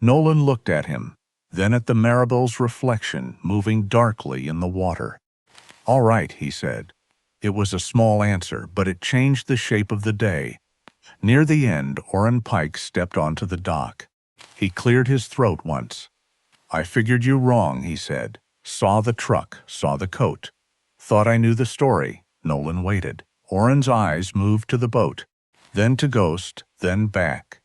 Nolan looked at him, then at the Maribel's reflection moving darkly in the water. "All right," he said. It was a small answer, but it changed the shape of the day. Near the end, Orrin Pike stepped onto the dock. He cleared his throat once. "I figured you wrong," he said. "Saw the truck, saw the coat. Thought I knew the story." Nolan waited. Orrin's eyes moved to the boat, then to Ghost, then back.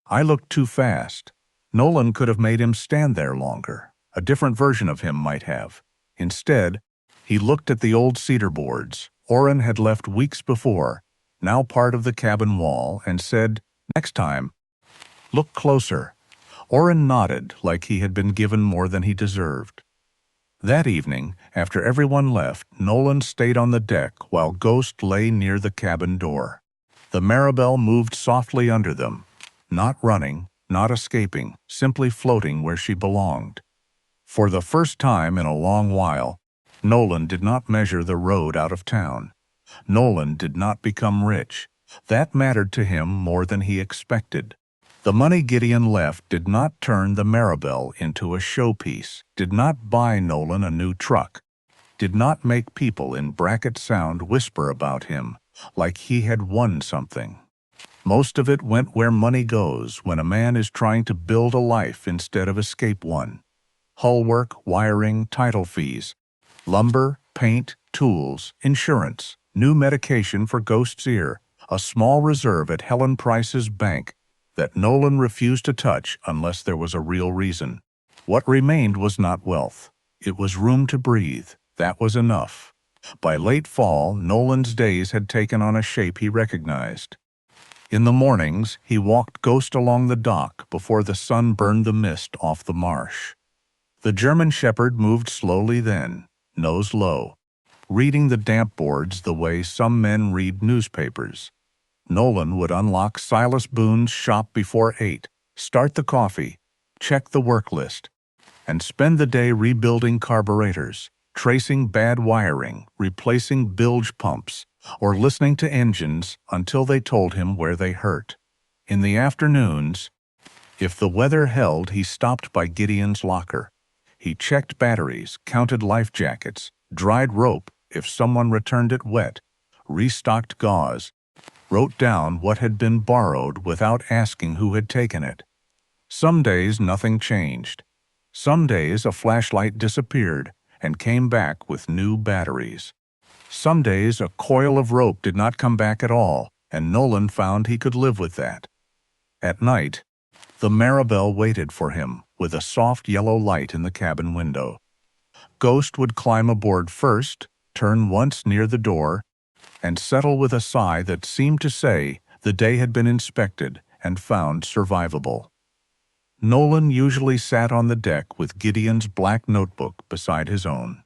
"I looked too fast." Nolan could have made him stand there longer. A different version of him might have. Instead, he looked at the old cedar boards Orrin had left weeks before, now part of the cabin wall, and said, "Next time, look closer." Orrin nodded like he had been given more than he deserved. That evening, after everyone left, Nolan stayed on the deck while Ghost lay near the cabin door. The Maribel moved softly under them, not running, not escaping, simply floating where she belonged. For the first time in a long while, Nolan did not measure the road out of town. Nolan did not become rich. That mattered to him more than he expected. The money Gideon left did not turn the Maribel into a showpiece, did not buy Nolan a new truck, did not make people in Bracket Sound whisper about him like he had won something. Most of it went where money goes when a man is trying to build a life instead of escape one. Hull work, wiring, title fees, lumber, paint, tools, insurance, new medication for Ghost's ear, a small reserve at Helen Price's bank that Nolan refused to touch unless there was a real reason. What remained was not wealth. It was room to breathe. That was enough. By late fall, Nolan's days had taken on a shape he recognized. In the mornings, he walked Ghost along the dock before the sun burned the mist off the marsh. The German Shepherd moved slowly then, nose low, reading the damp boards the way some men read newspapers. Nolan would unlock Silas Boone's shop before 8, start the coffee, check the work list, and spend the day rebuilding carburetors, tracing bad wiring, replacing bilge pumps, or listening to engines until they told him where they hurt. In the afternoons, if the weather held, he stopped by Gideon's locker. He checked batteries, counted life jackets, dried rope if someone returned it wet, restocked gauze, wrote down what had been borrowed without asking who had taken it. Some days nothing changed. Some days a flashlight disappeared and came back with new batteries. Some days a coil of rope did not come back at all, and Nolan found he could live with that. At night, the Maribel waited for him with a soft yellow light in the cabin window. Ghost would climb aboard first, turn once near the door, and settle with a sigh that seemed to say the day had been inspected and found survivable. Nolan usually sat on the deck with Gideon's black notebook beside his own.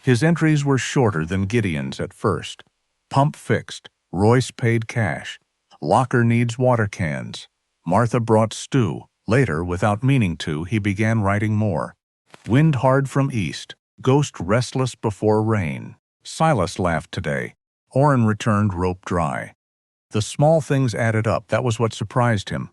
His entries were shorter than Gideon's at first. Pump fixed, Royce paid cash, locker needs water cans, Martha brought stew. Later, without meaning to, he began writing more. Wind hard from east, Ghost restless before rain. Silas laughed today. Orrin returned rope dry. The small things added up. That was what surprised him.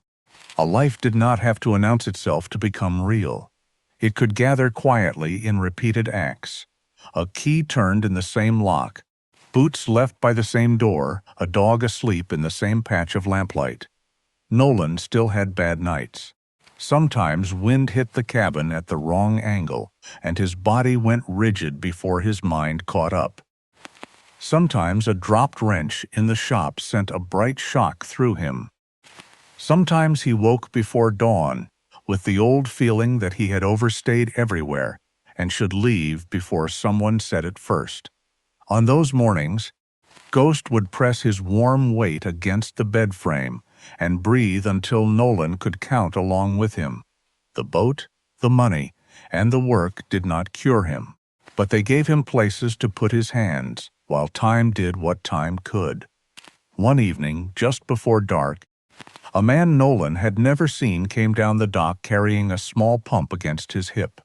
A life did not have to announce itself to become real. It could gather quietly in repeated acts. A key turned in the same lock, boots left by the same door, a dog asleep in the same patch of lamplight. Nolan still had bad nights. Sometimes wind hit the cabin at the wrong angle, and his body went rigid before his mind caught up. Sometimes a dropped wrench in the shop sent a bright shock through him. Sometimes he woke before dawn, with the old feeling that he had overstayed everywhere and should leave before someone said it first. On those mornings, Ghost would press his warm weight against the bed frame and breathe until Nolan could count along with him. The boat, the money, and the work did not cure him, but they gave him places to put his hands, while time did what time could. One evening, just before dark, a man Nolan had never seen came down the dock carrying a small pump against his hip.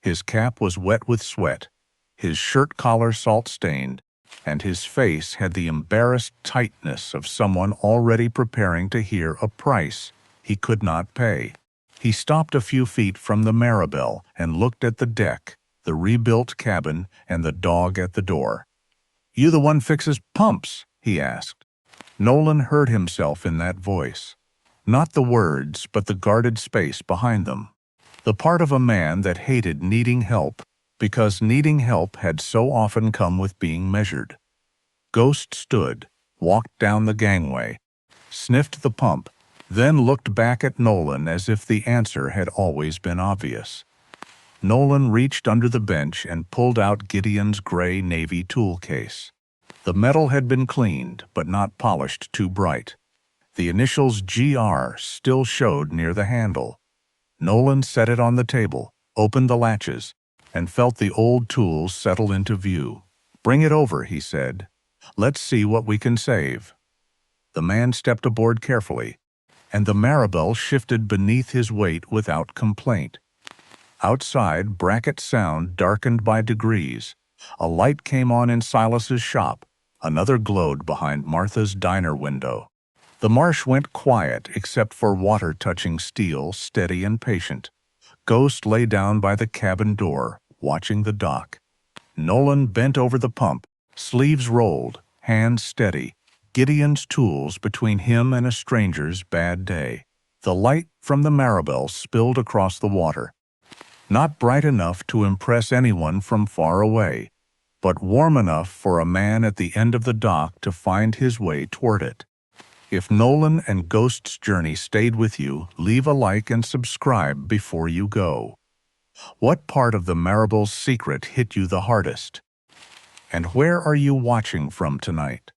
His cap was wet with sweat, his shirt collar salt-stained, and his face had the embarrassed tightness of someone already preparing to hear a price he could not pay. He stopped a few feet from the Maribel and looked at the deck, the rebuilt cabin, and the dog at the door. "You the one fixes pumps?" he asked. Nolan heard himself in that voice. Not the words, but the guarded space behind them. The part of a man that hated needing help, because needing help had so often come with being measured. Ghost stood, walked down the gangway, sniffed the pump, then looked back at Nolan as if the answer had always been obvious. Nolan reached under the bench and pulled out Gideon's gray navy tool case. The metal had been cleaned, but not polished too bright. The initials GR still showed near the handle. Nolan set it on the table, opened the latches, and felt the old tools settle into view. "Bring it over," he said. "Let's see what we can save." The man stepped aboard carefully, and the Maribel shifted beneath his weight without complaint. Outside, Brackett Sound darkened by degrees. A light came on in Silas's shop. Another glowed behind Martha's diner window. The marsh went quiet except for water touching steel, steady and patient. Ghost lay down by the cabin door, watching the dock. Nolan bent over the pump, sleeves rolled, hands steady, Gideon's tools between him and a stranger's bad day. The light from the Maribel spilled across the water. Not bright enough to impress anyone from far away, but warm enough for a man at the end of the dock to find his way toward it. If Nolan and Ghost's journey stayed with you, leave a like and subscribe before you go. What part of the Maribel's secret hit you the hardest? And where are you watching from tonight?